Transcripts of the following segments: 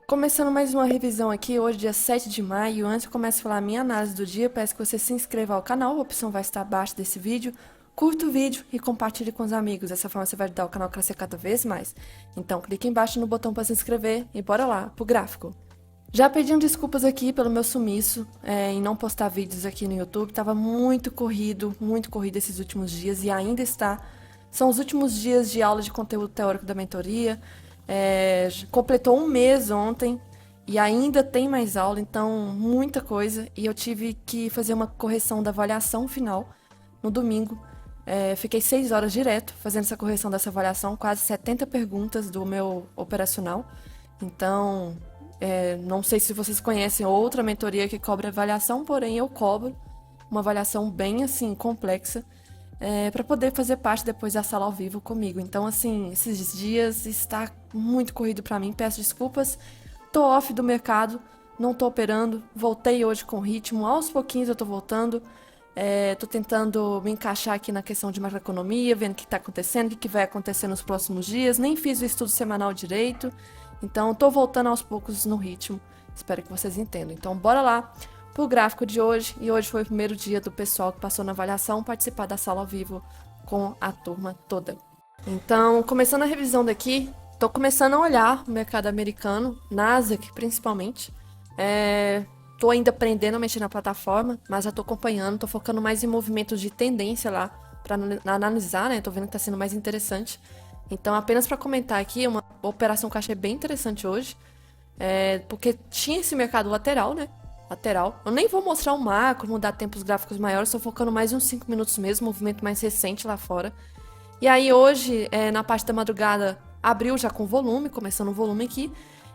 Começando mais uma revisão aqui, hoje dia 7 de maio. Antes de começar a falar a minha análise do dia, peço que você se inscreva ao canal, a opção vai estar abaixo desse vídeo. Curta o vídeo e compartilhe com os amigos, dessa forma você vai ajudar o canal a crescer cada vez mais. Então clique embaixo no botão para se inscrever e bora lá pro gráfico. Já pedindo desculpas aqui pelo meu sumiço em não postar vídeos aqui no YouTube, estava muito corrido esses últimos dias e ainda está. São os últimos dias de aula de conteúdo teórico da mentoria. Completou um mês ontem e ainda tem mais aula, então muita coisa. E eu tive que fazer uma correção da avaliação final no domingo. Fiquei 6 horas direto fazendo essa correção dessa avaliação, quase 70 perguntas do meu operacional. Então, não sei se vocês conhecem outra mentoria que cobra avaliação, porém eu cobro uma avaliação bem assim complexa para poder fazer parte depois da sala ao vivo comigo. Então, assim, esses dias está muito corrido para mim. Peço desculpas. Tô off do mercado, não tô operando. Voltei hoje com ritmo. Aos pouquinhos eu tô voltando. Tô tentando me encaixar aqui na questão de macroeconomia, vendo o que está acontecendo, o que vai acontecer nos próximos dias. Nem fiz o estudo semanal direito. Então, tô voltando aos poucos no ritmo. Espero que vocês entendam. Então, bora lá pro gráfico de hoje. E hoje foi o primeiro dia do pessoal que passou na avaliação participar da sala ao vivo com a turma toda. Então, começando a revisão daqui, tô começando a olhar o mercado americano, Nasdaq principalmente. Tô ainda aprendendo a mexer na plataforma, mas já tô acompanhando, tô focando mais em movimentos de tendência lá para analisar, né? Tô vendo que tá sendo mais interessante. Então, apenas para comentar aqui, uma operação que eu achei bem interessante hoje, porque tinha esse mercado lateral, né? Lateral. Eu nem vou mostrar o macro, mudar tempos gráficos maiores, estou focando mais uns 5 minutos mesmo, movimento mais recente lá fora. E aí hoje, na parte da madrugada, abriu já com volume, começando o volume aqui.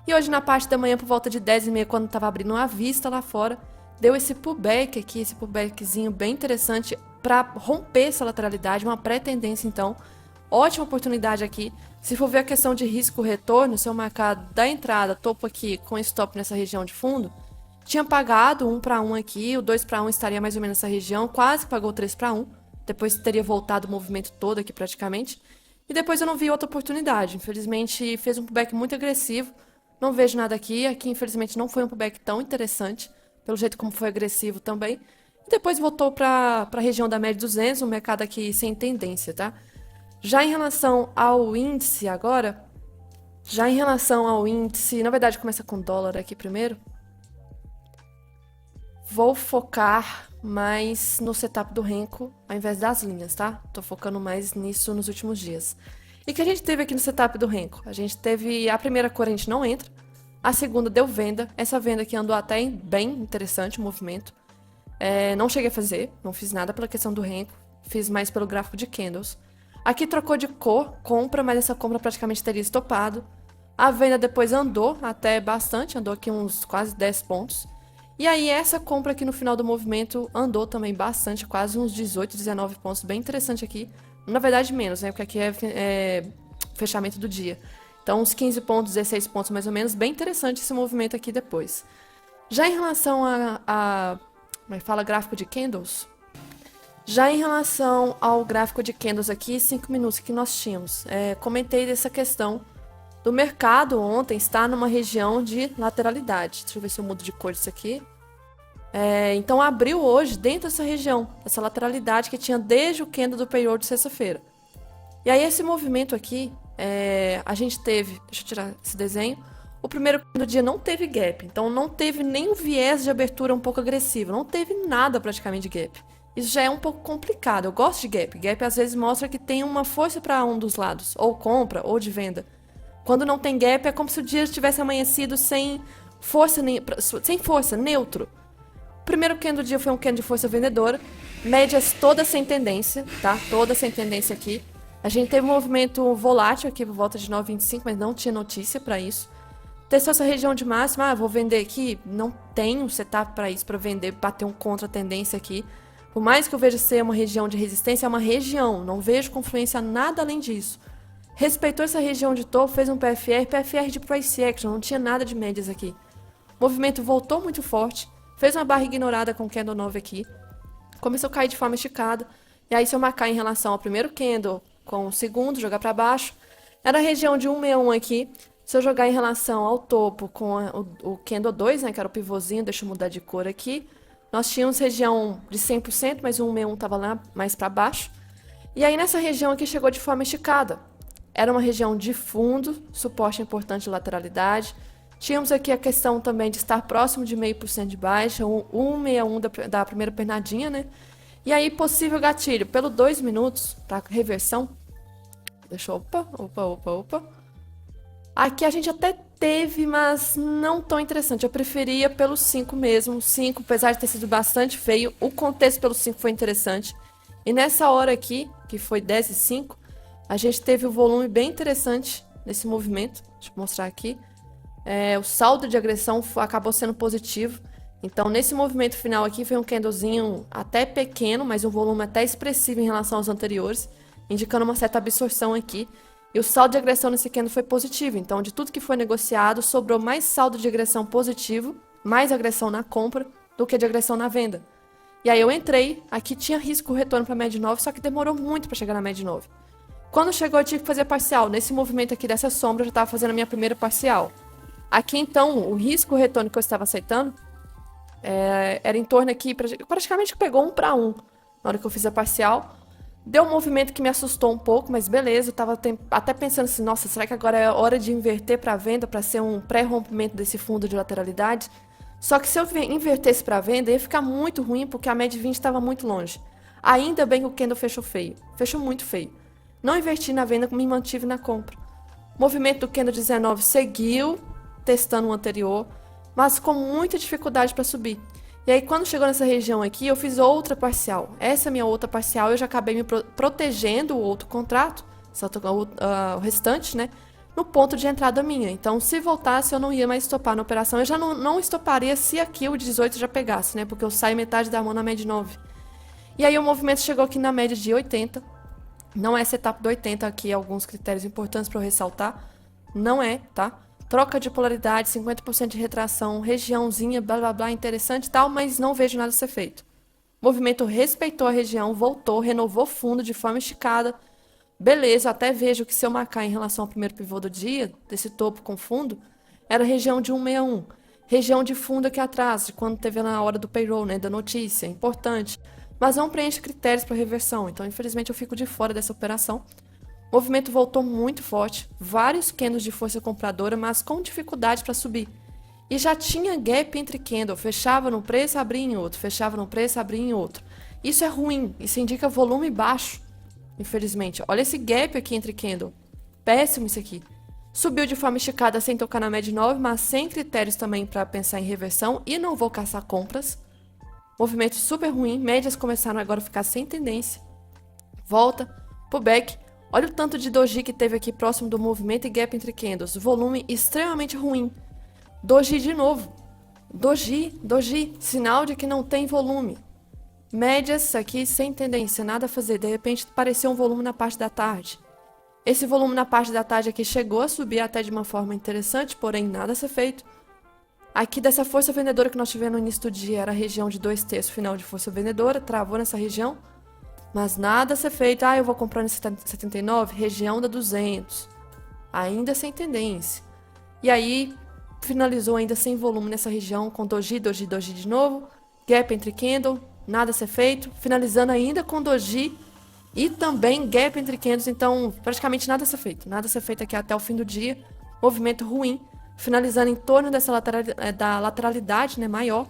E hoje na parte da manhã, por volta de 10h30, quando estava abrindo a vista lá fora, deu esse pullback aqui, esse pullbackzinho bem interessante para romper essa lateralidade, uma pré-tendência então. Ótima oportunidade aqui. Se for ver a questão de risco-retorno, se eu marcar da entrada, topo aqui com stop nessa região de fundo, tinha pagado 1 para 1 aqui, o 2 para 1 estaria mais ou menos nessa região, quase pagou 3 para 1. Depois teria voltado o movimento todo aqui praticamente. E depois eu não vi outra oportunidade. Infelizmente fez um pullback muito agressivo. Não vejo nada aqui. Aqui infelizmente não foi um pullback tão interessante, pelo jeito como foi agressivo também. E depois voltou para a região da média 200, um mercado aqui sem tendência, tá? Já em relação ao índice agora, na verdade começa com dólar aqui primeiro. Vou focar mais no setup do Renko ao invés das linhas, tá? Tô focando mais nisso nos últimos dias. E o que a gente teve aqui no setup do Renko? A gente teve a primeira cor, a gente não entra. A segunda deu venda. Essa venda aqui andou até bem interessante o movimento. Não cheguei a fazer, não fiz nada pela questão do Renko. Fiz mais pelo gráfico de candles. Aqui trocou de cor, compra, mas essa compra praticamente teria estopado. A venda depois andou até bastante, andou aqui uns quase 10 pontos. E aí essa compra aqui no final do movimento andou também bastante, quase uns 18, 19 pontos, bem interessante aqui. Na verdade menos, né, porque aqui é fechamento do dia. Então uns 15 pontos, 16 pontos mais ou menos, bem interessante esse movimento aqui depois. Já em relação como é que fala, gráfico de candles? Já em relação ao gráfico de candles aqui, 5 minutos que nós tínhamos, comentei dessa questão do mercado ontem está numa região de lateralidade. Deixa eu ver se eu mudo de cor isso aqui. Então abriu hoje dentro dessa região, essa lateralidade que tinha desde o candle do payroll de sexta-feira. E aí esse movimento aqui, a gente teve, deixa eu tirar esse desenho, o primeiro do dia não teve gap, então não teve nem um viés de abertura um pouco agressivo, não teve nada praticamente de gap. Isso já é um pouco complicado, eu gosto de gap. Gap às vezes mostra que tem uma força para um dos lados, ou compra ou de venda. Quando não tem gap, é como se o dia tivesse amanhecido sem força, neutro. O primeiro candle do dia foi um candle de força vendedora. Médias todas sem tendência, tá? Todas sem tendência aqui. A gente teve um movimento volátil aqui por volta de 9,25, mas não tinha notícia para isso. Testou essa região de máxima, vou vender aqui. Não tem um setup para isso, para vender, bater um contra-tendência aqui. Por mais que eu veja ser uma região de resistência, é uma região. Não vejo confluência nada além disso. Respeitou essa região de topo, fez um PFR de price action, não tinha nada de médias aqui. O movimento voltou muito forte, fez uma barra ignorada com o candle 9 aqui, começou a cair de forma esticada, e aí se eu marcar em relação ao primeiro candle com o segundo, jogar para baixo, era a região de 161 aqui, Se eu jogar em relação ao topo com o candle 2, né, que era o pivôzinho, deixa eu mudar de cor aqui, nós tínhamos região de 100%, mas o 161 estava lá mais para baixo. E aí nessa região aqui chegou de forma esticada. Era uma região de fundo, suporte importante de lateralidade. Tínhamos aqui a questão também de estar próximo de 0,5% de baixa, o 161 da primeira pernadinha, né? E aí possível gatilho pelo 2 minutos, para reversão. Deixa eu... Opa. Aqui a gente até teve, mas não tão interessante. Eu preferia pelo 5 mesmo. 5, apesar de ter sido bastante feio, o contexto pelo 5 foi interessante. E nessa hora aqui, que foi 10 e 5, a gente teve um volume bem interessante nesse movimento. Deixa eu mostrar aqui. O saldo de agressão acabou sendo positivo. Então, nesse movimento final aqui, foi um candlezinho até pequeno, mas um volume até expressivo em relação aos anteriores, indicando uma certa absorção aqui. E o saldo de agressão nesse candle foi positivo. Então, de tudo que foi negociado, sobrou mais saldo de agressão positivo, mais agressão na compra, do que de agressão na venda. E aí eu entrei, aqui tinha risco retorno para a média 9, só que demorou muito para chegar na média 9. Quando chegou, eu tive que fazer parcial. Nesse movimento aqui dessa sombra, eu já estava fazendo a minha primeira parcial. Aqui, então, o risco retorno que eu estava aceitando era em torno aqui, praticamente pegou 1 para 1 na hora que eu fiz a parcial. Deu um movimento que me assustou um pouco, mas beleza, eu estava até pensando assim, nossa, será que agora é hora de inverter para venda, para ser um pré-rompimento desse fundo de lateralidade? Só que se eu invertesse para venda, ia ficar muito ruim, porque a média 20 estava muito longe. Ainda bem que o candle fechou feio, fechou muito feio. Não inverti na venda, me mantive na compra. O movimento do candle 19 seguiu, testando o anterior, mas com muita dificuldade para subir. E aí, quando chegou nessa região aqui, eu fiz outra parcial. Essa minha outra parcial, eu já acabei me protegendo o outro contrato, o restante, né? No ponto de entrada minha. Então, se voltasse, eu não ia mais estopar na operação. Eu já não estoparia se aqui o 18 já pegasse, né? Porque eu saio metade da mão na média 9. E aí, o movimento chegou aqui na média de 80. Não é setup do 80 aqui, alguns critérios importantes para eu ressaltar. Não é, tá? Troca de polaridade, 50% de retração, regiãozinha, blá blá blá, interessante e tal, mas não vejo nada ser feito. O movimento respeitou a região, voltou, renovou fundo de forma esticada. Beleza, até vejo que se eu marcar em relação ao primeiro pivô do dia, desse topo com fundo, era região de 161. Região de fundo aqui atrás, de quando teve na hora do payroll, né, da notícia, importante. Mas não preenche critérios para reversão, então infelizmente eu fico de fora dessa operação. O movimento voltou muito forte, vários candles de força compradora, mas com dificuldade para subir. E já tinha gap entre candle, fechava num preço, abria em outro, fechava num preço, abria em outro. Isso é ruim, isso indica volume baixo, infelizmente. Olha esse gap aqui entre candle, péssimo isso aqui. Subiu de forma esticada sem tocar na média 9, mas sem critérios também para pensar em reversão e não vou caçar compras. Movimento super ruim, médias começaram agora a ficar sem tendência. Volta, pullback. Olha o tanto de doji que teve aqui próximo do movimento e gap entre candles. Volume extremamente ruim. Doji de novo. Doji, sinal de que não tem volume. Médias aqui sem tendência, nada a fazer. De repente apareceu um volume na parte da tarde. Esse volume na parte da tarde aqui chegou a subir até de uma forma interessante, porém nada a ser feito. Aqui dessa força vendedora que nós tivemos no início do dia era a região de 2/3 final de força vendedora, travou nessa região, mas nada a ser feito. Eu vou comprar nesse 79, região da 200, ainda sem tendência. E aí finalizou ainda sem volume nessa região, com doji de novo, gap entre candle, nada a ser feito, finalizando ainda com doji e também gap entre candles, então praticamente nada a ser feito aqui até o fim do dia, movimento ruim. Finalizando em torno dessa lateralidade, né, maior.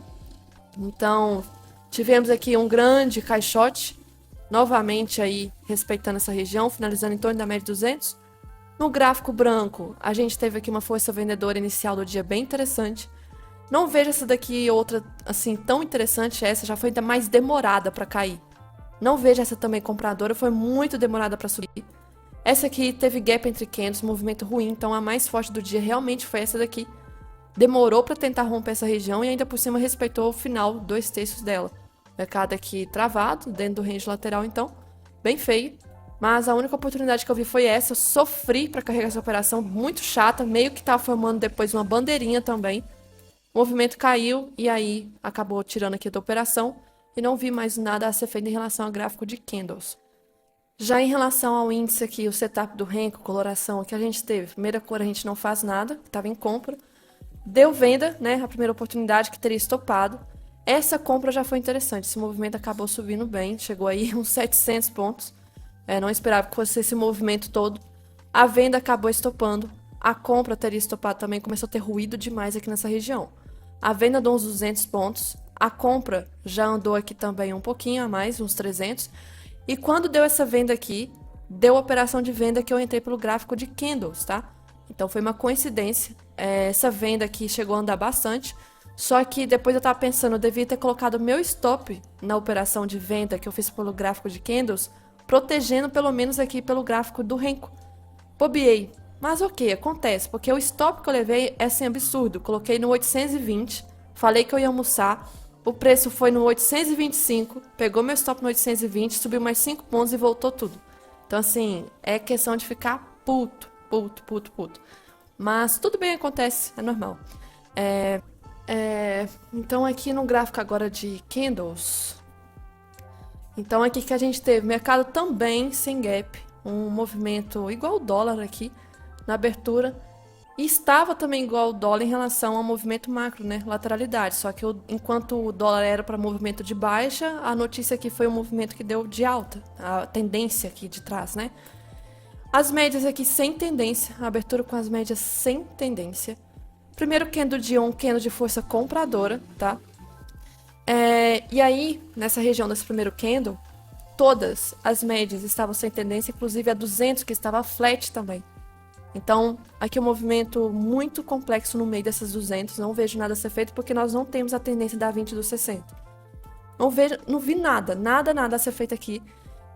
Então, tivemos aqui um grande caixote, novamente aí respeitando essa região, finalizando em torno da média 200. No gráfico branco, a gente teve aqui uma força vendedora inicial do dia bem interessante. Não vejo essa daqui outra assim tão interessante, essa já foi ainda mais demorada para cair. Não vejo essa também compradora, foi muito demorada para subir. Essa aqui teve gap entre candles, movimento ruim, então a mais forte do dia realmente foi essa daqui. Demorou para tentar romper essa região e ainda por cima respeitou o final, 2/3 dela. Mercado aqui travado, dentro do range lateral então, bem feio. Mas a única oportunidade que eu vi foi essa, eu sofri para carregar essa operação, muito chata, meio que tava formando depois uma bandeirinha também. O movimento caiu e aí acabou tirando aqui da operação e não vi mais nada a ser feito em relação ao gráfico de candles. Já em relação ao índice aqui, o setup do Renko, coloração que a gente teve, primeira cor a gente não faz nada, estava em compra. Deu venda, né? A primeira oportunidade que teria estopado. Essa compra já foi interessante. Esse movimento acabou subindo bem, chegou aí uns 700 pontos. Não esperava que fosse esse movimento todo. A venda acabou estopando. A compra teria estopado também, começou a ter ruído demais aqui nessa região. A venda deu uns 200 pontos. A compra já andou aqui também um pouquinho a mais, uns 300. E quando deu essa venda aqui, deu a operação de venda que eu entrei pelo gráfico de candles, tá? Então foi uma coincidência. Essa venda aqui chegou a andar bastante. Só que depois eu tava pensando, eu devia ter colocado meu stop na operação de venda que eu fiz pelo gráfico de candles, protegendo pelo menos aqui pelo gráfico do Renko. Bobiei. Mas ok, acontece, porque o stop que eu levei é assim absurdo. Coloquei no 820, falei que eu ia almoçar, o preço foi no 825, pegou meu stop no 820, subiu mais 5 pontos e voltou tudo. Então assim, é questão de ficar puto, puto, puto, puto. Mas tudo bem, acontece, é normal. Então aqui no gráfico agora de candles, então aqui que a gente teve mercado também sem gap, um movimento igual o dólar aqui na abertura, e estava também igual ao dólar em relação ao movimento macro, né, lateralidade, só que enquanto o dólar era para movimento de baixa, a notícia aqui foi um movimento que deu de alta, a tendência aqui de trás, né. As médias aqui sem tendência, a abertura com as médias sem tendência. Primeiro candle de um candle de força compradora, tá? E aí, nessa região desse primeiro candle, todas as médias estavam sem tendência, inclusive a 200 que estava flat também. Então, aqui um movimento muito complexo no meio dessas 200, não vejo nada a ser feito porque nós não temos a tendência da 20 do 60. Não vi nada a ser feito aqui.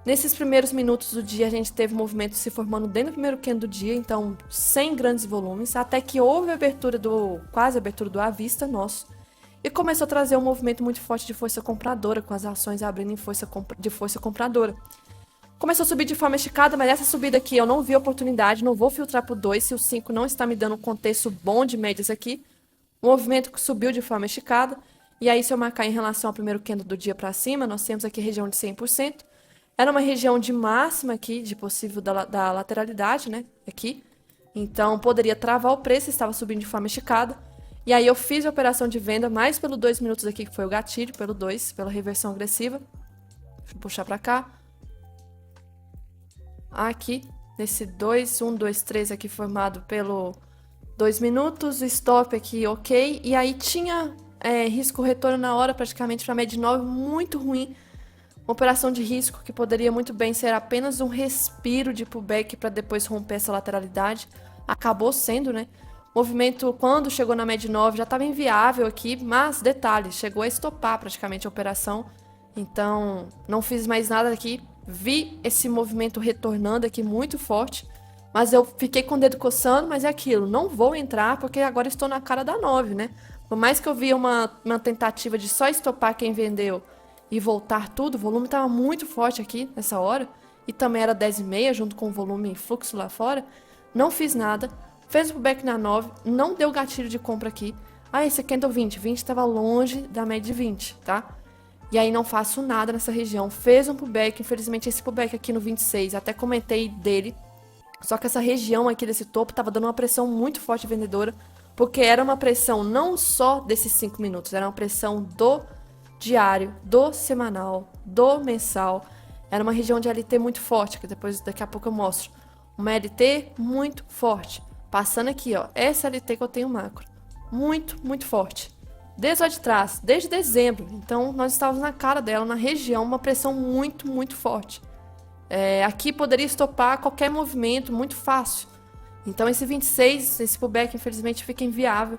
Nesses primeiros minutos do dia, a gente teve movimento se formando dentro do primeiro candle do dia, então sem grandes volumes, até que houve a abertura quase a abertura do à vista nosso, e começou a trazer um movimento muito forte de força compradora, com as ações abrindo de força compradora. Começou a subir de forma esticada, mas essa subida aqui eu não vi oportunidade, não vou filtrar por 2, se o 5 não está me dando um contexto bom de médias aqui. O movimento que subiu de forma esticada, e aí se eu marcar em relação ao primeiro candle do dia para cima, nós temos aqui região de 100%. Era uma região de máxima aqui, de possível da lateralidade, né? Aqui. Então, poderia travar o preço, estava subindo de forma esticada. E aí eu fiz a operação de venda mais pelo 2 minutos aqui, que foi o gatilho, pelo 2, pela reversão agressiva. Deixa eu puxar pra cá. Aqui, nesse 2, 1, 2, 3 aqui formado pelo 2 minutos, stop aqui, ok. E aí tinha risco retorno na hora, praticamente para média de 9, muito ruim. Uma operação de risco que poderia muito bem ser apenas um respiro de pullback para depois romper essa lateralidade. Acabou sendo, né? O movimento, quando chegou na média 9, já estava inviável aqui, mas detalhe, chegou a estopar praticamente a operação. Então, não fiz mais nada aqui. Vi esse movimento retornando aqui muito forte, mas eu fiquei com o dedo coçando, mas é aquilo, não vou entrar porque agora estou na cara da 9, né? Por mais que eu vi uma tentativa de só estopar quem vendeu e voltar tudo, o volume estava muito forte aqui nessa hora, e também era 10,5 junto com o volume em fluxo lá fora, não fiz nada, fez o pullback na 9, não deu gatilho de compra aqui, esse aqui é 20 estava longe da média de 20, tá? E aí não faço nada nessa região, fez um pullback, infelizmente esse pullback aqui no 26, até comentei dele, só que essa região aqui desse topo estava dando uma pressão muito forte vendedora, porque era uma pressão não só desses 5 minutos, era uma pressão do diário, do semanal, do mensal. Era uma região de LT muito forte, que daqui a pouco eu mostro. Uma LT muito forte. Passando aqui, ó, essa LT que eu tenho macro. Muito, muito forte. Desde lá de trás, desde dezembro. Então, nós estávamos na cara dela, na região, uma pressão muito, muito forte. Aqui poderia estopar qualquer movimento muito fácil. Então, esse 26, esse pullback, infelizmente, fica inviável.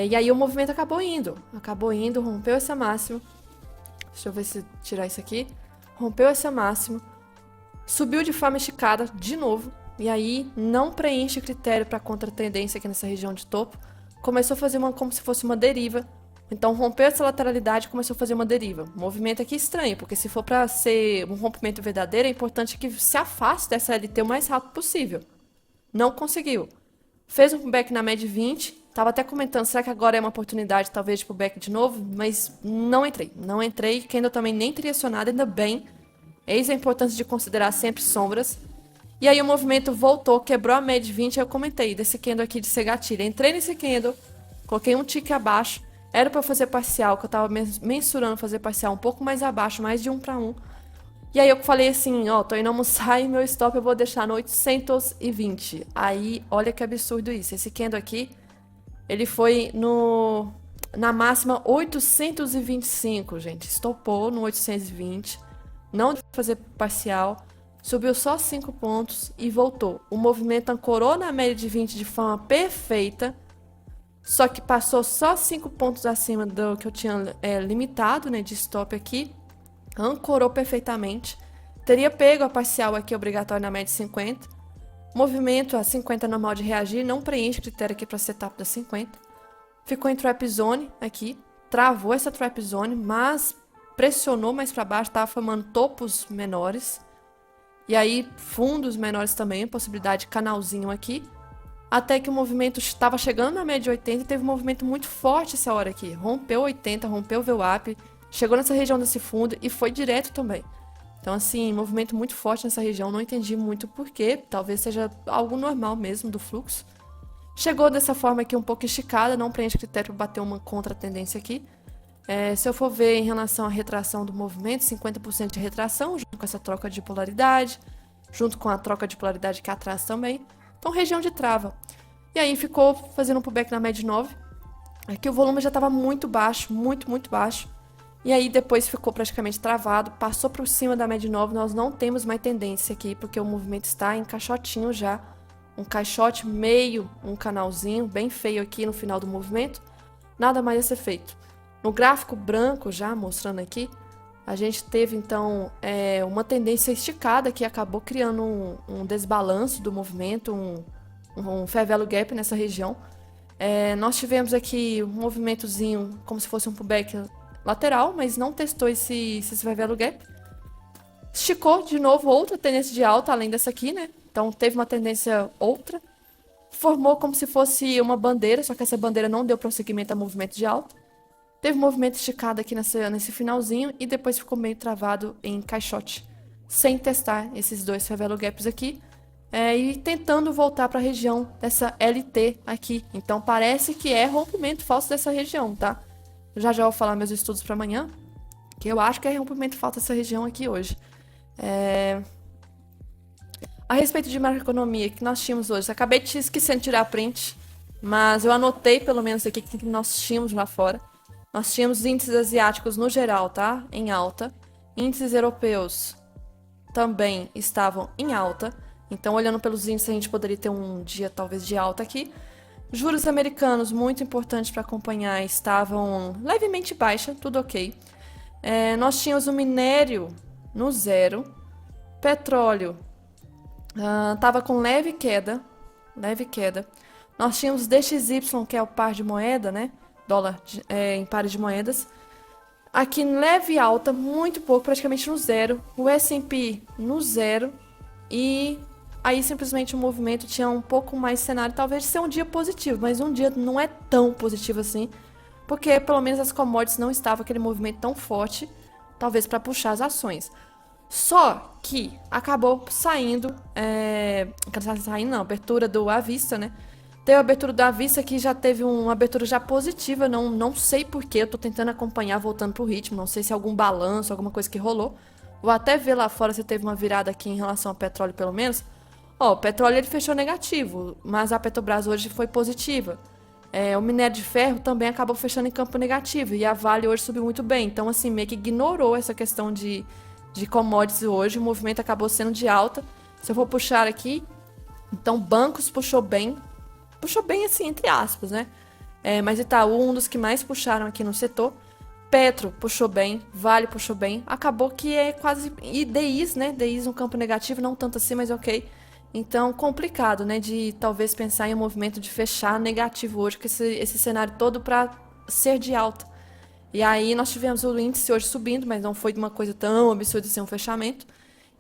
E aí o movimento acabou indo, rompeu essa máxima. Deixa eu ver se tirar isso aqui. Rompeu essa máxima, subiu de forma esticada de novo, e aí não preenche critério para contra-tendência aqui nessa região de topo. Começou a fazer como se fosse uma deriva. Então rompeu essa lateralidade e começou a fazer uma deriva. Movimento aqui estranho, porque se for para ser um rompimento verdadeiro, é importante que se afaste dessa LT o mais rápido possível. Não conseguiu. Fez um pullback na média 20. Tava até comentando, será que agora é uma oportunidade talvez de pullback de novo? Mas não entrei. Que ainda também nem teria acionado, ainda bem. Eis a importância de considerar sempre sombras. E aí o movimento voltou, quebrou a média de 20, aí eu comentei desse candle aqui de ser gatilho. Entrei nesse candle, coloquei um tique abaixo, era para fazer parcial, que eu tava mensurando fazer parcial um pouco mais abaixo, mais de 1 para 1. E aí eu falei assim, ó, tô indo almoçar e meu stop eu vou deixar no 820. Aí, olha que absurdo isso. Esse candle aqui, ele foi na máxima 825, gente. Estopou no 820, não deu pra fazer parcial. Subiu só 5 pontos e voltou. O movimento ancorou na média de 20 de forma perfeita, só que passou só 5 pontos acima do que eu tinha limitado, né, de stop aqui. Ancorou perfeitamente. Teria pego a parcial aqui obrigatória na média de 50. Movimento a 50 normal de reagir, não preenche critério aqui para setup da 50. Ficou em trap zone aqui, travou essa trap zone, mas pressionou mais para baixo, estava formando topos menores. E aí, fundos menores também, possibilidade de canalzinho aqui. Até que o movimento estava chegando na média de 80 e teve um movimento muito forte essa hora aqui. Rompeu 80, rompeu o VWAP, chegou nessa região desse fundo e foi direto também. Então, assim, movimento muito forte nessa região, não entendi muito porquê. Talvez seja algo normal mesmo do fluxo. Chegou dessa forma aqui um pouco esticada, não preenche critério para bater uma contra-tendência aqui. Se eu for ver em relação à retração do movimento, 50% de retração, junto com essa troca de polaridade, junto com a troca de polaridade que atrás também. Então, região de trava. E aí ficou fazendo um pullback na média 9. Aqui o volume já estava muito baixo, muito baixo. E aí depois ficou praticamente travado, passou por cima da média 9. Nós não temos mais tendência aqui, porque o movimento está em caixotinho já. Um caixote meio, um canalzinho bem feio aqui no final do movimento. Nada mais a ser feito. No gráfico branco, já mostrando aqui, a gente teve então uma tendência esticada que acabou criando um desbalanço do movimento, um fair value gap nessa região. Nós tivemos aqui um movimentozinho como se fosse um pullback lateral, mas não testou esse fair value gap. Esticou de novo outra tendência de alta, além dessa aqui, né? Então teve uma tendência outra. Formou como se fosse uma bandeira, só que essa bandeira não deu prosseguimento a movimento de alta. Teve um movimento esticado aqui nesse finalzinho e depois ficou meio travado em caixote, sem testar esses dois fair value gaps aqui e tentando voltar para a região dessa LT aqui. Então parece que é rompimento falso dessa região, tá? Já vou falar meus estudos para amanhã, que eu acho que é rompimento falso dessa região aqui hoje. A respeito de macroeconomia que nós tínhamos hoje, acabei de esquecendo de tirar a print, mas eu anotei pelo menos aqui que nós tínhamos lá fora. Nós tínhamos índices asiáticos no geral, tá? Em alta. Índices europeus também estavam em alta. Então, olhando pelos índices, a gente poderia ter um dia talvez de alta aqui. Juros americanos, muito importantes para acompanhar, estavam levemente baixa, tudo ok. Nós tínhamos o minério no zero. Petróleo estava com leve queda. Nós tínhamos DXY, que é o par de moeda, né? Dólar em pares de moedas. Aqui leve alta, muito pouco, praticamente no zero. O S&P no zero. E aí simplesmente o movimento tinha um pouco mais cenário, talvez ser um dia positivo, mas um dia não é tão positivo assim, porque pelo menos as commodities não estavam aquele movimento tão forte, talvez para puxar as ações. Só que acabou saindo, abertura do à vista, né? Teve a abertura da vista que já teve uma abertura já positiva, não sei porquê, eu tô tentando acompanhar, voltando pro ritmo, não sei se é algum balanço, alguma coisa que rolou. Vou até ver lá fora se teve uma virada aqui em relação ao petróleo, pelo menos. O petróleo ele fechou negativo, mas a Petrobras hoje foi positiva. O minério de ferro também acabou fechando em campo negativo, e a Vale hoje subiu muito bem. Então, assim, meio que ignorou essa questão de commodities hoje, o movimento acabou sendo de alta. Se eu for puxar aqui, então bancos puxou bem assim, entre aspas, né? Mas Itaú, um dos que mais puxaram aqui no setor. Petro puxou bem, Vale puxou bem. Acabou que é quase... E DIs, né? DIs no campo negativo, não tanto assim, mas ok. Então, complicado, né? De talvez pensar em um movimento de fechar negativo hoje, com esse cenário todo para ser de alta. E aí nós tivemos o índice hoje subindo, mas não foi uma coisa tão absurda de ser um fechamento.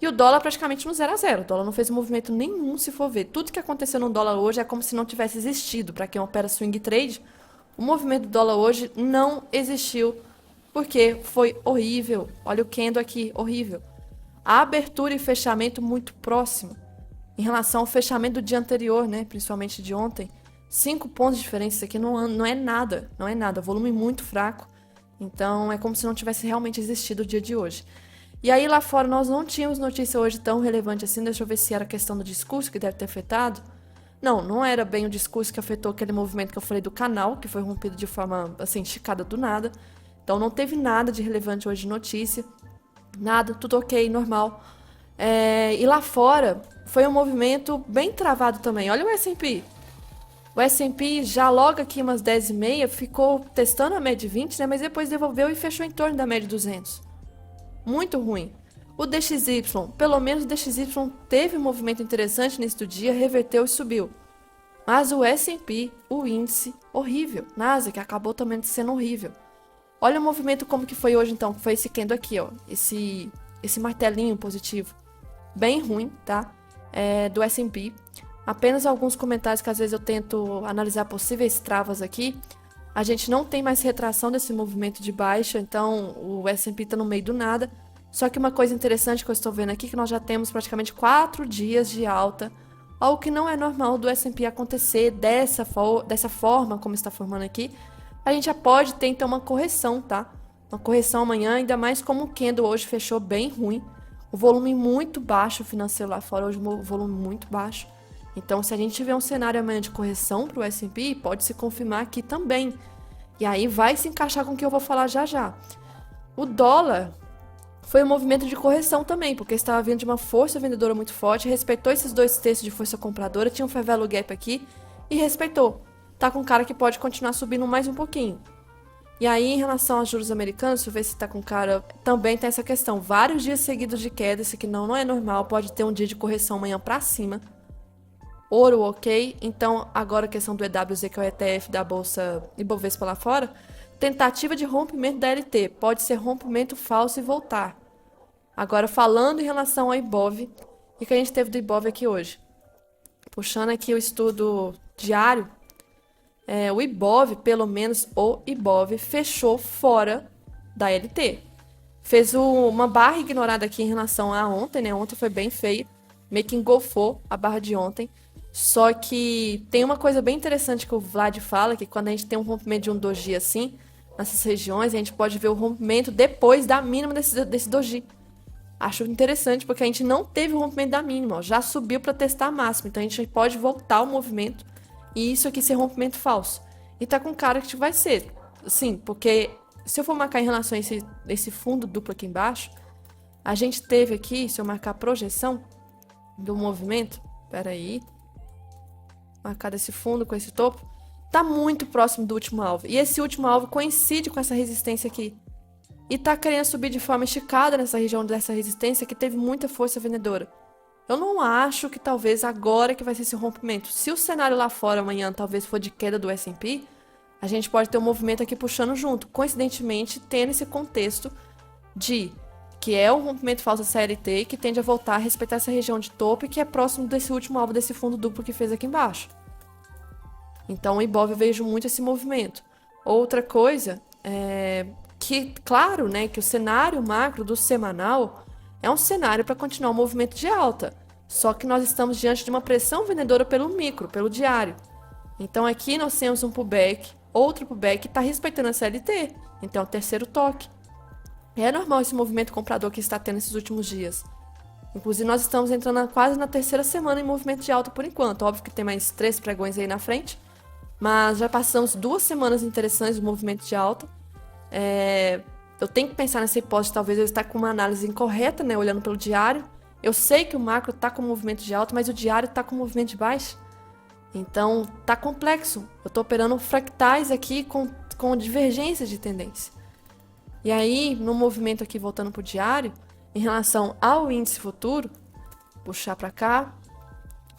E o dólar praticamente no 0 a 0. O dólar não fez movimento nenhum, se for ver. Tudo que aconteceu no dólar hoje é como se não tivesse existido. Para quem opera swing trade, o movimento do dólar hoje não existiu, porque foi horrível. Olha o candle aqui, horrível. A abertura e fechamento muito próximo em relação ao fechamento do dia anterior, né? Principalmente de ontem. 5 pontos de diferença, isso aqui não é nada, não é nada. Volume muito fraco. Então, é como se não tivesse realmente existido o dia de hoje. E aí, lá fora, nós não tínhamos notícia hoje tão relevante assim. Deixa eu ver se era a questão do discurso que deve ter afetado. Não era bem o discurso que afetou aquele movimento que eu falei do canal, que foi rompido de forma, assim, esticada do nada. Então, não teve nada de relevante hoje de notícia. Nada, tudo ok, normal. E lá fora, foi um movimento bem travado também. Olha o S&P. O S&P já logo aqui umas 10h30 ficou testando a média 20, né? Mas depois devolveu e fechou em torno da média 200. Muito ruim. O DXY, pelo menos o DXY teve um movimento interessante nesse do dia, reverteu e subiu. Mas o S&P, o índice, horrível. Nasdaq acabou também sendo horrível. Olha o movimento como que foi hoje então, que foi esse candle aqui, ó. Esse martelinho positivo. Bem ruim, tá? Do S&P. Apenas alguns comentários que às vezes eu tento analisar possíveis travas aqui. A gente não tem mais retração desse movimento de baixa, então o S&P tá no meio do nada. Só que uma coisa interessante que eu estou vendo aqui é que nós já temos praticamente 4 dias de alta, algo que não é normal do S&P acontecer dessa forma como está formando aqui. A gente já pode ter então uma correção, tá? Uma correção amanhã, ainda mais como o candle hoje fechou bem ruim. O volume muito baixo financeiro lá fora, hoje o volume muito baixo. Então, se a gente tiver um cenário amanhã de correção para o S&P, pode se confirmar aqui também. E aí vai se encaixar com o que eu vou falar já já. O dólar foi um movimento de correção também, porque estava vindo de uma força vendedora muito forte, respeitou esses 2 terços de força compradora, tinha um fair value gap aqui e respeitou. Tá com cara que pode continuar subindo mais um pouquinho. E aí, em relação aos juros americanos, deixa eu ver se tá com cara... Também tem essa questão. Vários dias seguidos de queda, isso aqui não é normal, pode ter um dia de correção amanhã para cima. Ouro, ok. Então, agora a questão do EWZ, que é o ETF da Bolsa Ibovespa lá fora. Tentativa de rompimento da LT. Pode ser rompimento falso e voltar. Agora, falando em relação ao Ibov, o que a gente teve do Ibov aqui hoje? Puxando aqui o estudo diário, o Ibov, pelo menos o Ibov, fechou fora da LT. Fez uma barra ignorada aqui em relação a ontem, né? Ontem foi bem feio. Meio que engolfou a barra de ontem. Só que tem uma coisa bem interessante que o Vlad fala, que quando a gente tem um rompimento de um doji assim, nessas regiões, a gente pode ver o rompimento depois da mínima desse doji. Acho interessante, porque a gente não teve o rompimento da mínima, ó, já subiu para testar a máxima, então a gente pode voltar o movimento e isso aqui ser rompimento falso. E tá com cara que vai ser, sim, porque se eu for marcar em relação a esse fundo duplo aqui embaixo, a gente teve aqui, se eu marcar a projeção do movimento, peraí, marcar esse fundo com esse topo, tá muito próximo do último alvo. E esse último alvo coincide com essa resistência aqui. E tá querendo subir de forma esticada nessa região dessa resistência que teve muita força vendedora. Eu não acho que talvez agora que vai ser esse rompimento. Se o cenário lá fora amanhã talvez for de queda do S&P, a gente pode ter um movimento aqui puxando junto. Coincidentemente, tendo esse contexto de que é um rompimento falso da CLT que tende a voltar a respeitar essa região de topo e que é próximo desse último alvo desse fundo duplo que fez aqui embaixo. Então, o Ibov eu vejo muito esse movimento. Outra coisa que, claro, né, que o cenário macro do semanal é um cenário para continuar o movimento de alta. Só que nós estamos diante de uma pressão vendedora pelo micro, pelo diário. Então, aqui nós temos um pullback, outro pullback que está respeitando a CLT. Então, é o terceiro toque. É normal esse movimento comprador que está tendo esses últimos dias. Inclusive, nós estamos entrando quase na terceira semana em movimento de alta por enquanto. Óbvio que tem mais 3 pregões aí na frente. Mas já passamos 2 semanas interessantes de movimento de alta. Eu tenho que pensar nessa hipótese, talvez eu estar com uma análise incorreta, né? Olhando pelo diário. Eu sei que o macro está com movimento de alta, mas o diário está com movimento de baixa. Então, tá complexo. Eu estou operando fractais aqui com divergências de tendência. E aí, no movimento aqui, voltando para o diário, em relação ao índice futuro, puxar para cá,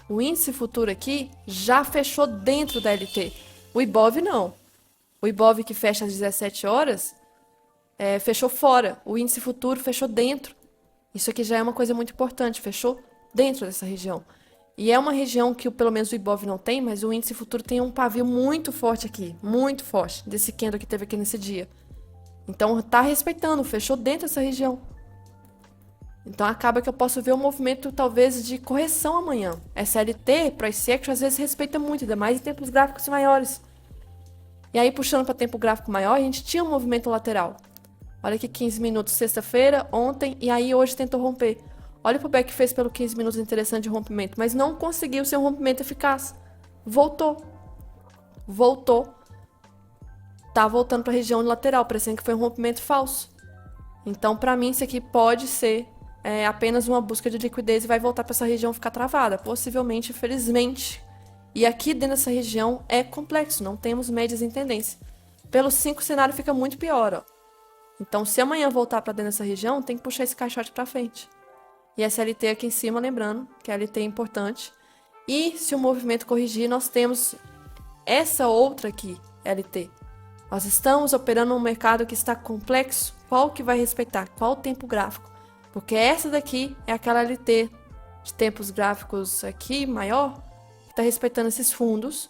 o índice futuro aqui já fechou dentro da LT. O Ibov não. O Ibov que fecha às 17 horas, fechou fora. O índice futuro fechou dentro. Isso aqui já é uma coisa muito importante, fechou dentro dessa região. E é uma região que pelo menos o Ibov não tem, mas o índice futuro tem um pavio muito forte aqui, muito forte, desse candle que teve aqui nesse dia. Então, tá respeitando, fechou dentro dessa região. Então acaba que eu posso ver um movimento talvez de correção amanhã. SLT, Price Action, às vezes respeita muito, ainda mais em tempos gráficos maiores. E aí puxando para tempo gráfico maior, a gente tinha um movimento lateral. Olha aqui 15 minutos sexta-feira, ontem, e aí hoje tentou romper. Olha o pullback que fez pelo 15 minutos interessante de rompimento, mas não conseguiu ser um rompimento eficaz. Voltou. Tá voltando para a região lateral, parecendo que foi um rompimento falso. Então, para mim, isso aqui pode ser apenas uma busca de liquidez e vai voltar para essa região ficar travada, possivelmente, infelizmente. E aqui dentro dessa região é complexo, não temos médias em tendência. Pelo 5 o cenário fica muito pior, ó. Então, se amanhã voltar para dentro dessa região, tem que puxar esse caixote para frente. E essa LT aqui em cima, lembrando que a LT é importante. E se o movimento corrigir, nós temos essa outra aqui, LT. Nós estamos operando um mercado que está complexo. Qual que vai respeitar? Qual o tempo gráfico? Porque essa daqui é aquela LT de tempos gráficos aqui maior, que está respeitando esses fundos.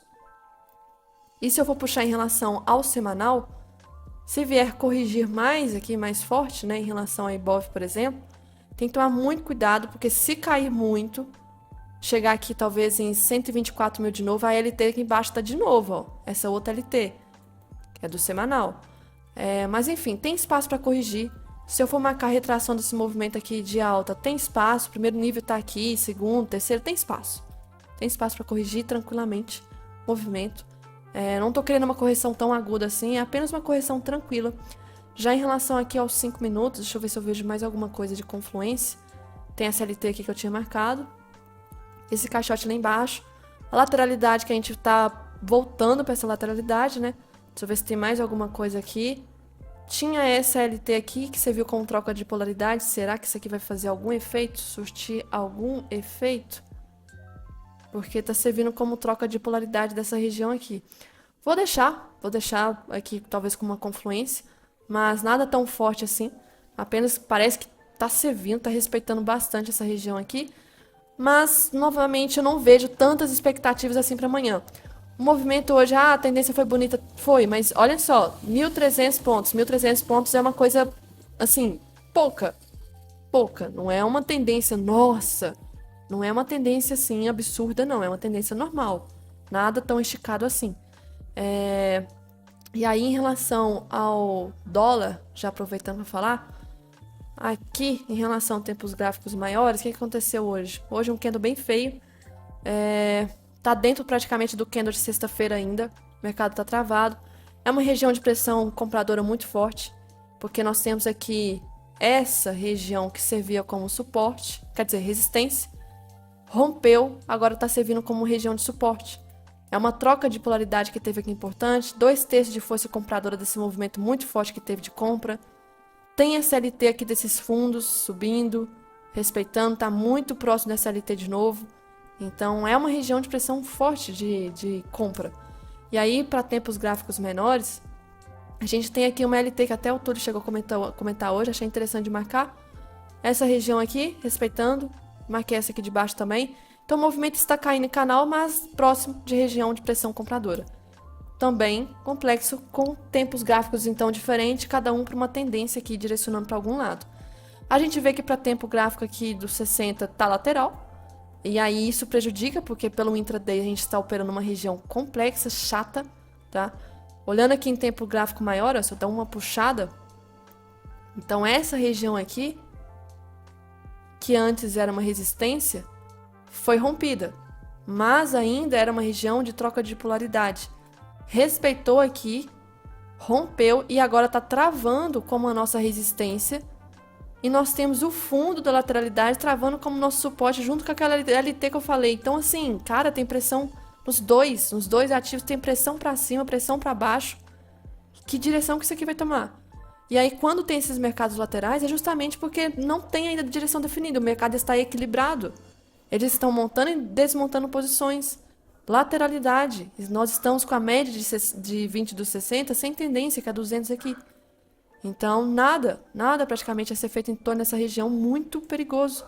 E se eu for puxar em relação ao semanal, se vier corrigir mais aqui, mais forte, né, em relação a Ibov, por exemplo, tem que tomar muito cuidado, porque se cair muito, chegar aqui talvez em 124 mil de novo, a LT aqui embaixo está de novo, ó, essa outra LT, que é do semanal. Mas enfim, tem espaço para corrigir. Se eu for marcar a retração desse movimento aqui de alta, tem espaço, o primeiro nível está aqui, segundo, terceiro, tem espaço. Tem espaço para corrigir tranquilamente o movimento. Não estou querendo uma correção tão aguda assim, é apenas uma correção tranquila. Já em relação aqui aos 5 minutos, deixa eu ver se eu vejo mais alguma coisa de confluência. Tem essa LT aqui que eu tinha marcado. Esse caixote lá embaixo. A lateralidade que a gente está voltando para essa lateralidade, né? Deixa eu ver se tem mais alguma coisa aqui. Tinha essa LT aqui que serviu como troca de polaridade. Será que isso aqui vai fazer algum efeito? Surtir algum efeito? Porque está servindo como troca de polaridade dessa região aqui. Vou deixar aqui talvez com uma confluência, mas nada tão forte assim. Apenas parece que está servindo, está respeitando bastante essa região aqui. Mas, novamente, eu não vejo tantas expectativas assim para amanhã. O movimento hoje, a tendência foi bonita, foi, mas olha só, 1.300 pontos. 1.300 pontos é uma coisa, assim, pouca. Não é uma tendência, nossa, não é uma tendência, assim, absurda, não. É uma tendência normal. Nada tão esticado assim. E aí, em relação ao dólar, já aproveitando para falar, aqui, em relação a tempos gráficos maiores, o que aconteceu hoje? Hoje um candle bem feio. Tá dentro praticamente do candle de sexta-feira ainda. O mercado tá travado. É uma região de pressão compradora muito forte, porque nós temos aqui essa região que servia como suporte, quer dizer, resistência, rompeu, agora está servindo como região de suporte. É uma troca de polaridade que teve aqui importante, 2/3 de força compradora desse movimento muito forte que teve de compra. Tem essa LT aqui desses fundos subindo, respeitando, está muito próximo dessa LT de novo. Então é uma região de pressão forte de compra. E aí, para tempos gráficos menores, a gente tem aqui uma LT que até o Túlio chegou a comentar hoje, achei interessante de marcar. Essa região aqui, respeitando, marquei essa aqui de baixo também. Então o movimento está caindo em canal, mas próximo de região de pressão compradora. Também complexo, com tempos gráficos então diferentes, cada um para uma tendência aqui, direcionando para algum lado. A gente vê que para tempo gráfico aqui do 60 tá lateral, e aí isso prejudica, porque pelo intraday a gente está operando uma região complexa, chata, tá? Olhando aqui em tempo gráfico maior, ó, se eu dar uma puxada, então essa região aqui, que antes era uma resistência, foi rompida, mas ainda era uma região de troca de polaridade. Respeitou aqui, rompeu e agora está travando como a nossa resistência. E nós temos o fundo da lateralidade travando como nosso suporte junto com aquela LT que eu falei. Então assim, cara, tem pressão nos dois ativos, tem pressão para cima, pressão para baixo. Que direção que isso aqui vai tomar? E aí quando tem esses mercados laterais é justamente porque não tem ainda direção definida, o mercado está equilibrado. Eles estão montando e desmontando posições. Lateralidade. Nós estamos com a média de 20 dos 60 sem tendência, que é 200 aqui. Então, nada praticamente a ser feito em torno dessa região, muito perigoso.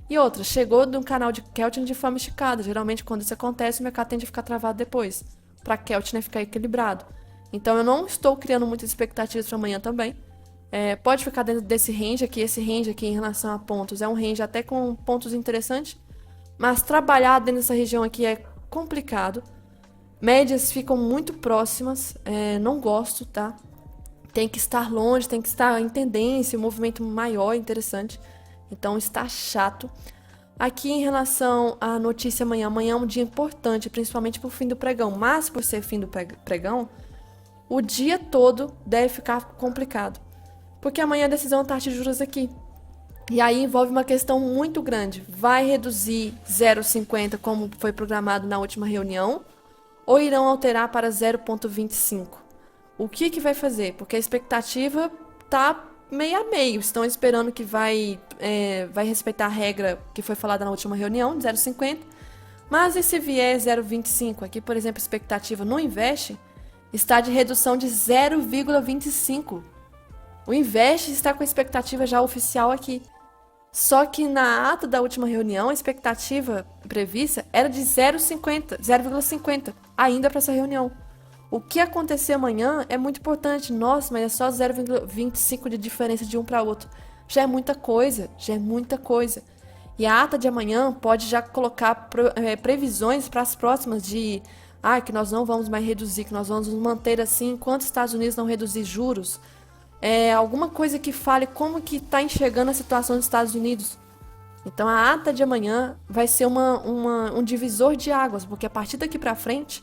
E outra, chegou de um canal de Keltner de forma esticada. Geralmente, quando isso acontece, o mercado tende a ficar travado depois, para Keltner ficar equilibrado. Então, eu não estou criando muitas expectativas para amanhã também. Pode ficar dentro desse range aqui, esse range aqui em relação a pontos. É um range até com pontos interessantes, mas trabalhar dentro dessa região aqui é complicado. Médias ficam muito próximas, não gosto, tá? Tem que estar longe, tem que estar em tendência, um movimento maior, interessante. Então está chato. Aqui em relação à notícia amanhã é um dia importante, principalmente para o fim do pregão. Mas por ser fim do pregão, o dia todo deve ficar complicado. Porque amanhã a decisão é taxa de juros aqui. E aí envolve uma questão muito grande. Vai reduzir 0,50 como foi programado na última reunião? Ou irão alterar para 0,25? O que vai fazer? Porque a expectativa tá meio a meio. Estão esperando que vai respeitar a regra que foi falada na última reunião, de 0,50. Mas e se vier 0,25? Aqui, por exemplo, a expectativa no Invest está de redução de 0,25. O Invest está com a expectativa já oficial aqui. Só que na ata da última reunião, a expectativa prevista era de 0,50 ainda para essa reunião. O que acontecer amanhã é muito importante. Nossa, mas é só 0,25 de diferença de um para outro. Já é muita coisa, já é muita coisa. E a ata de amanhã pode já colocar previsões para as próximas de que nós não vamos mais reduzir, que nós vamos nos manter assim enquanto os Estados Unidos não reduzir juros. Alguma coisa que fale como que está enxergando a situação dos Estados Unidos. Então a ata de amanhã vai ser um divisor de águas, porque a partir daqui para frente,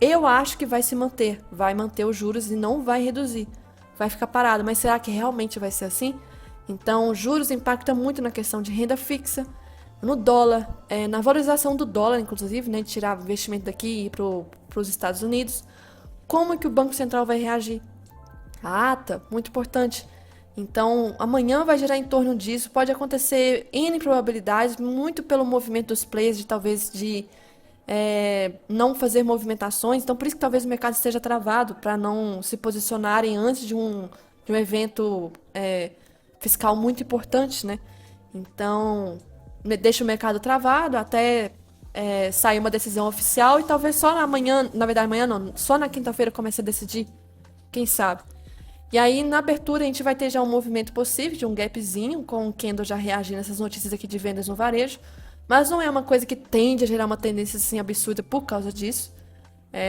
eu acho que vai se manter. Vai manter os juros e não vai reduzir. Vai ficar parado. Mas será que realmente vai ser assim? Então, juros impacta muito na questão de renda fixa, no dólar, na valorização do dólar, inclusive, né, de tirar investimento daqui e ir para os Estados Unidos. Como que o Banco Central vai reagir? A ata, muito importante. Então, amanhã vai girar em torno disso. Pode acontecer N probabilidades, muito pelo movimento dos players, de talvez não fazer movimentações. Então, por isso que talvez o mercado esteja travado, para não se posicionarem antes de um evento fiscal muito importante, né? Então, deixa o mercado travado até sair uma decisão oficial e talvez só amanhã, na verdade amanhã não, só na quinta-feira comece a decidir, quem sabe. E aí, na abertura, a gente vai ter já um movimento possível de um gapzinho, com o Candle já reagindo nessas notícias aqui de vendas no varejo. Mas não é uma coisa que tende a gerar uma tendência assim absurda por causa disso.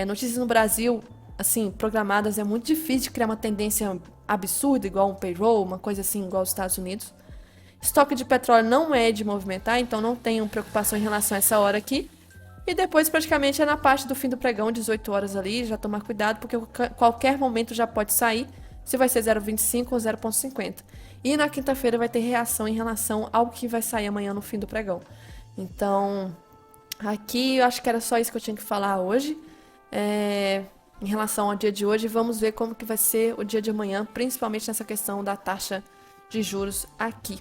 Notícias no Brasil, assim, programadas, é muito difícil de criar uma tendência absurda, igual um payroll, uma coisa assim, igual os Estados Unidos. Estoque de petróleo não é de movimentar, então não tenho preocupação em relação a essa hora aqui. E depois, praticamente, é na parte do fim do pregão, 18 horas ali, já tomar cuidado, porque qualquer momento já pode sair, se vai ser 0,25 ou 0,50. E na quinta-feira vai ter reação em relação ao que vai sair amanhã no fim do pregão. Então, aqui eu acho que era só isso que eu tinha que falar hoje. Em relação ao dia de hoje, vamos ver como que vai ser o dia de amanhã, principalmente nessa questão da taxa de juros aqui.